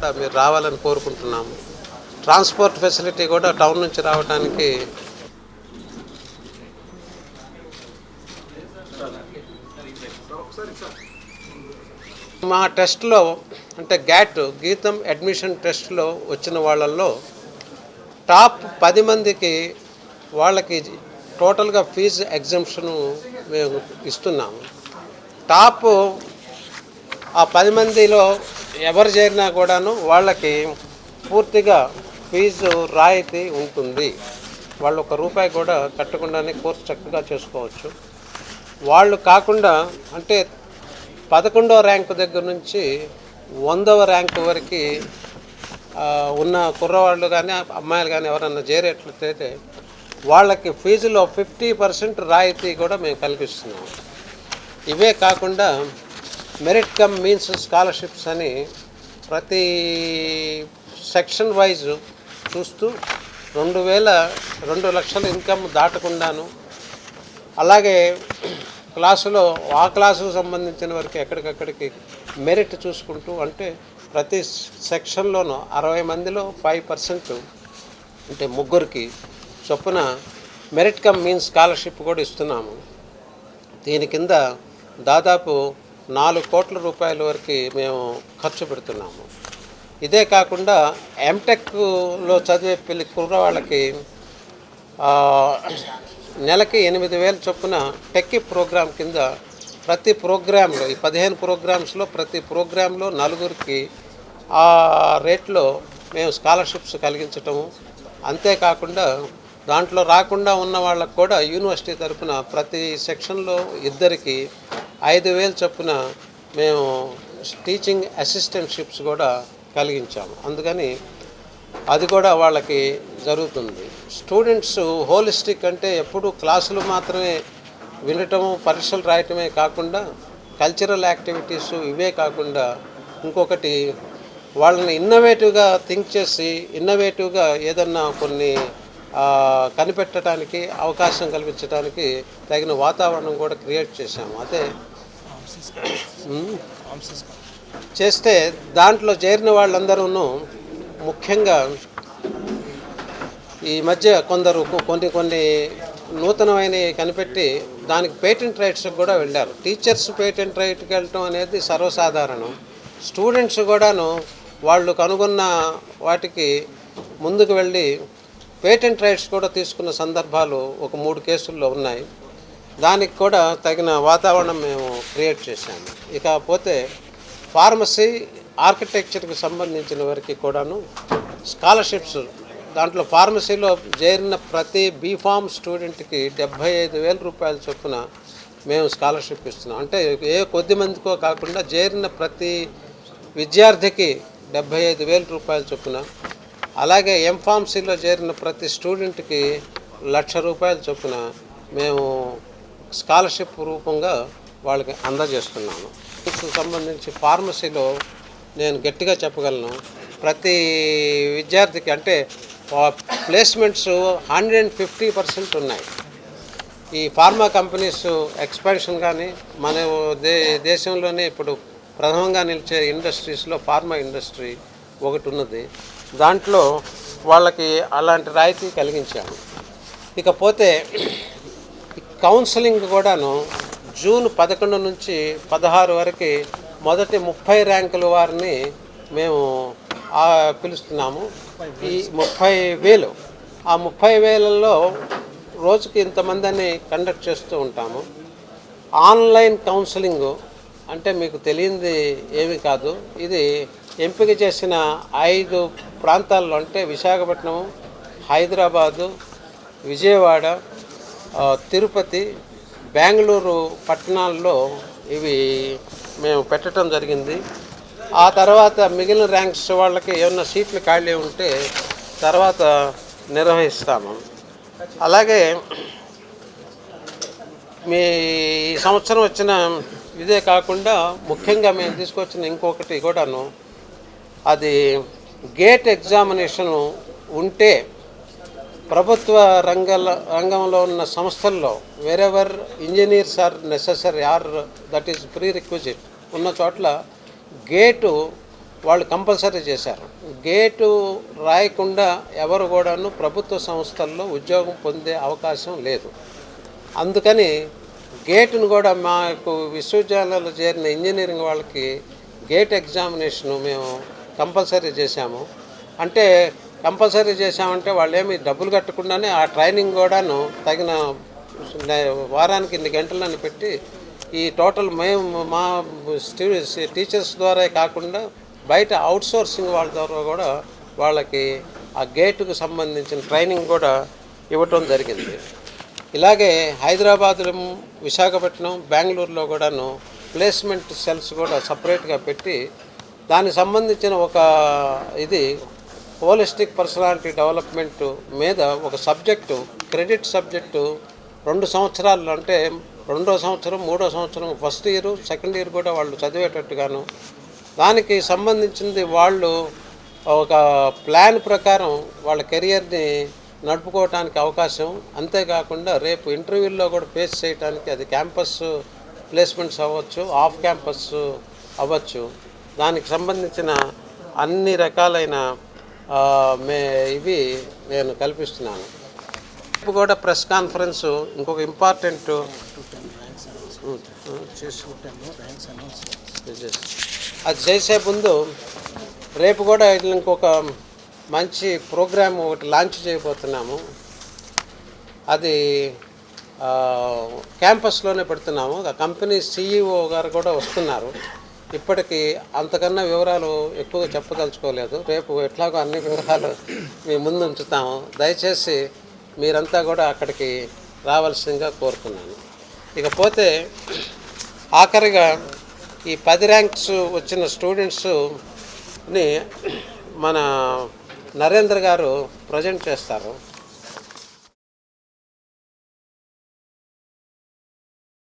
కూడా మీరు రావాలని కోరుకుంటున్నాము. ట్రాన్స్పోర్ట్ ఫెసిలిటీ కూడా టౌన్ నుంచి రావడానికి మా టెస్ట్లో అంటే గీతం అడ్మిషన్ టెస్ట్లో వచ్చిన వాళ్ళల్లో టాప్ 10 మందికి వాళ్ళకి టోటల్గా ఫీజు ఎగ్జంప్షను మేము ఇస్తున్నాము. టాప్ ఆ 10 మందిలో ఎవరు చేరినా కూడాను వాళ్ళకి పూర్తిగా ఫీజు రాయితీ ఉంటుంది. వాళ్ళు ₹1 కూడా కట్టకుండానే కోర్సు చక్కగా చేసుకోవచ్చు. వాళ్ళు కాకుండా అంటే 11వ ర్యాంకు దగ్గర నుంచి 100వ ర్యాంకు వరకు ఉన్న కుర్రవాళ్ళు కానీ అమ్మాయిలు కానీ ఎవరన్నా చేరేట్లయితే వాళ్ళకి ఫీజులో 50% రాయితీ కూడా మేము కల్పిస్తున్నాము. ఇవే కాకుండా మెరిట్ కమ్ మీన్స్ స్కాలర్షిప్స్ అని ప్రతి సెక్షన్ వైజ్ చూస్తూ 2 లక్షల ఇన్కమ్ దాటకుండాను, అలాగే క్లాసులో ఆ క్లాసుకు సంబంధించిన వరకు ఎక్కడికక్కడికి మెరిట్ చూసుకుంటూ, అంటే ప్రతి సెక్షన్లోనూ 60 మందిలో 5% అంటే 3 చొప్పున మెరిట్ కమ్ మీన్స్ స్కాలర్షిప్ కూడా ఇస్తున్నాము. దీని కింద దాదాపు ₹4 కోట్ల వరకు మేము ఖర్చు పెడుతున్నాము. ఇదే కాకుండా ఎంటెక్లో చదివే కుర్రవాళ్ళకి నెలకి 8,000 చొప్పున టెక్కీ ప్రోగ్రాం కింద ప్రతి ప్రోగ్రాంలో ఈ 15 ప్రోగ్రామ్స్లో ప్రతి ప్రోగ్రాంలో 4 ఆ రేట్లో మేము స్కాలర్షిప్స్ కలిగించటము. అంతేకాకుండా దాంట్లో రాకుండా ఉన్న వాళ్ళకు కూడా యూనివర్సిటీ తరఫున ప్రతి సెక్షన్లో 2 5,000 చొప్పున మేము టీచింగ్ అసిస్టెంట్షిప్స్ కూడా కలిగించాము. అందుకని అది కూడా వాళ్ళకి జరుగుతుంది. స్టూడెంట్స్ హోలిస్టిక్ అంటే ఎప్పుడు క్లాసులు మాత్రమే వినటము, పరీక్షలు రాయటమే కాకుండా కల్చరల్ యాక్టివిటీస్ ఇవే కాకుండా ఇంకొకటి వాళ్ళని ఇన్నోవేటివ్గా థింక్ చేసి ఇన్నోవేటివ్గా ఏదన్నా కొన్ని కనిపెట్టడానికి అవకాశం కల్పించడానికి తగిన వాతావరణం కూడా క్రియేట్ చేశాము. అదే చేస్తే దాంట్లో చేరిన వాళ్ళందరూ ముఖ్యంగా ఈ మధ్య కొందరు కొన్ని నూతనమైనవి కనిపెట్టి దానికి పేటెంట్ రైట్స్కి కూడా వెళ్ళారు. టీచర్స్ పేటెంట్ రైట్కి వెళ్ళటం అనేది సర్వసాధారణం. స్టూడెంట్స్ కూడాను వాళ్ళు కనుగొన్న వాటికి ముందుకు వెళ్ళి పేటెంట్ రైట్స్ కూడా తీసుకున్న సందర్భాలు ఒక 3 కేసుల్లో ఉన్నాయి. దానికి కూడా తగిన వాతావరణం మేము క్రియేట్ చేశాము. ఇకపోతే ఫార్మసీ, ఆర్కిటెక్చర్కి సంబంధించిన వరకు కూడాను స్కాలర్షిప్స్, దాంట్లో ఫార్మసీలో చేరిన ప్రతి బీఫామ్ స్టూడెంట్కి ₹75,000 చొప్పున మేము స్కాలర్షిప్ ఇస్తున్నాం. అంటే ఏ కొద్ది మందికో కాకుండా చేరిన ప్రతి విద్యార్థికి ₹75,000 చొప్పున, అలాగే ఎంఫార్మసీలో చేరిన ప్రతి స్టూడెంట్కి ₹1,00,000 చొప్పున మేము స్కాలర్షిప్ రూపంగా వాళ్ళకి అందజేస్తున్నాను. సంబంధించి ఫార్మసీలో నేను గట్టిగా చెప్పగలను, ప్రతి విద్యార్థికి అంటే ప్లేస్మెంట్స్ 150% ఉన్నాయి. ఈ ఫార్మా కంపెనీస్ ఎక్స్పాన్షన్ కానీ మన దేశంలోనే ఇప్పుడు ప్రథమంగా నిలిచే ఇండస్ట్రీస్లో ఫార్మా ఇండస్ట్రీ ఒకటి ఉన్నది. దాంట్లో వాళ్ళకి అలాంటి రాయితీ కలిగించాము. ఇకపోతే కౌన్సిలింగ్ కూడాను జూన్ 11 నుంచి 16 వరకు మొదటి 30 ర్యాంకుల వారిని మేము పిలుస్తున్నాము. ఈ 30,000 ఆ 30,000లో రోజుకి ఇంతమందిని కండక్ట్ చేస్తూ ఉంటాము. ఆన్లైన్ కౌన్సిలింగ్ అంటే మీకు తెలియంది ఏమీ కాదు. ఇది ఎంపిక చేసిన 5 ప్రాంతాల్లో అంటే విశాఖపట్నం, హైదరాబాదు, విజయవాడ, తిరుపతి, బెంగళూరు పట్టణాల్లో ఇవి మేము పెట్టడం జరిగింది. ఆ తర్వాత మిగిలిన ర్యాంక్స్ వాళ్ళకి ఏమన్నా సీట్లు ఖాళీ ఉంటే తర్వాత నిర్వహిస్తాము. అలాగే మీ సంవత్సరం వచ్చిన ఇదే కాకుండా ముఖ్యంగా మేము తీసుకొచ్చిన ఇంకొకటి కూడాను, అది గేట్ ఎగ్జామినేషను ఉంటే ప్రభుత్వ రంగంలో ఉన్న సంస్థల్లో wherever engineers are necessary or that is prerequisite ఉన్న చోట్ల గేటు వాళ్ళు కంపల్సరీ చేశారు. గేటు రాయకుండా ఎవరు కూడాను ప్రభుత్వ సంస్థల్లో ఉద్యోగం పొందే అవకాశం లేదు. అందుకని గేటును కూడా మాకు విశ్వవిద్యాలయాల్లో చేరిన ఇంజనీరింగ్ వాళ్ళకి గేట్ ఎగ్జామినేషను మేము కంపల్సరీ చేశాము. అంటే కంపల్సరీ చేశామంటే వాళ్ళు ఏమి డబ్బులు కట్టకుండానే ఆ ట్రైనింగ్ కూడాను తగిన వారానికి ఇన్ని గంటలని పెట్టి ఈ టోటల్ మేము మా టీచర్స్ ద్వారా కాకుండా బయట అవుట్సోర్సింగ్ వాళ్ళ ద్వారా కూడా వాళ్ళకి ఆ గేటుకు సంబంధించిన ట్రైనింగ్ కూడా ఇవ్వటం జరిగింది. ఇలాగే హైదరాబాద్లో, విశాఖపట్నం, బెంగళూరులో కూడాను ప్లేస్మెంట్ సెల్స్ కూడా సపరేట్గా పెట్టి దానికి సంబంధించిన ఒక ఇది హోలిస్టిక్ పర్సనాలిటీ డెవలప్మెంట్ మీద ఒక సబ్జెక్టు, క్రెడిట్ సబ్జెక్టు 2 సంవత్సరాలు, అంటే 2వ సంవత్సరం, 3వ సంవత్సరం, ఫస్ట్ ఇయర్, సెకండ్ ఇయర్ కూడా వాళ్ళు చదివేటట్టుగాను దానికి సంబంధించింది వాళ్ళు ఒక ప్లాన్ ప్రకారం వాళ్ళ కెరియర్ని నడుపుకోవటానికి అవకాశం. అంతేకాకుండా రేపు ఇంటర్వ్యూల్లో కూడా ఫేస్ చేయడానికి అది క్యాంపస్ ప్లేస్మెంట్స్ అవ్వచ్చు, ఆఫ్ క్యాంపస్ అవ్వచ్చు. దానికి సంబంధించిన అన్ని రకాలైన ఇవి నేను కల్పిస్తున్నాను. రేపు కూడా ప్రెస్ కాన్ఫరెన్సు ఇంకొక ఇంపార్టెంట్ అది చేసే ముందు రేపు కూడా ఇంకొక మంచి ప్రోగ్రామ్ ఒకటి లాంచ్ చేయబోతున్నాము. అది క్యాంపస్లోనే పెడుతున్నాము. ఆ కంపెనీ CEO గారు కూడా వస్తున్నారు. ఇప్పటికీ అంతకన్నా వివరాలు ఎక్కువగా చెప్పదలుచుకోలేదు. రేపు ఎట్లాగో అన్ని వివరాలు మీ ముందు ఉంచుతాము. దయచేసి మీరంతా కూడా అక్కడికి రావాల్సిందిగా కోరుతున్నాను. ఇకపోతే ఆఖరిగా ఈ 10 ర్యాంక్స్ వచ్చిన స్టూడెంట్స్ని మన నరేంద్ర గారు ప్రజెంట్ చేస్తారు.